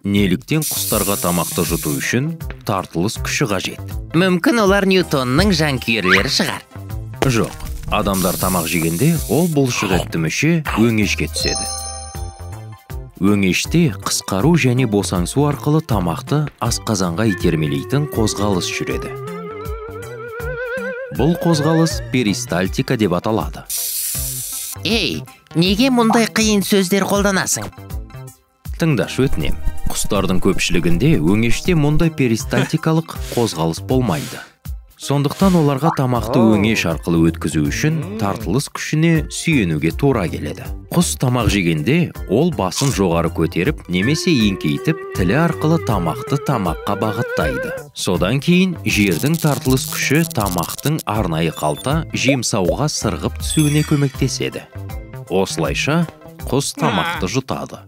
Неліктен құстарға тамақты жұту үшін тартылыс күші қажет? Мүмкін олар Ньютонның жанкүйерлері шығар. Жоқ, адамдар тамақ жегенде ол бұлшықетті мүше өңешке түседі. Өңеште қысқару және босаңсу арқылы тамақты асқазанға итермелейтін қозғалыс жүреді. Бұл қозғалыс перистальтика деп аталады. Ей, неге мұндай қиын сөздер қолданасың? Тыңдашы өтінем. Құстардың көпшілігінде өңеште мұндай перистальтикалық қозғалыс болмайды. Сондықтан оларға тамақты өңеш арқылы өткізу үшін тартылыс күшіне сүйенуге тура келеді. Құс тамақ жегенде ол басын жоғары көтеріп, немесе еңкейтіп, тілі арқылы тамақты тамаққа бағыттайды. Содан кейін жердің тартылыс күші тамақтың арнайы қалта жемсауға сырғып түсуіне көмектеседі. Осылайша құс тамақты жұтады.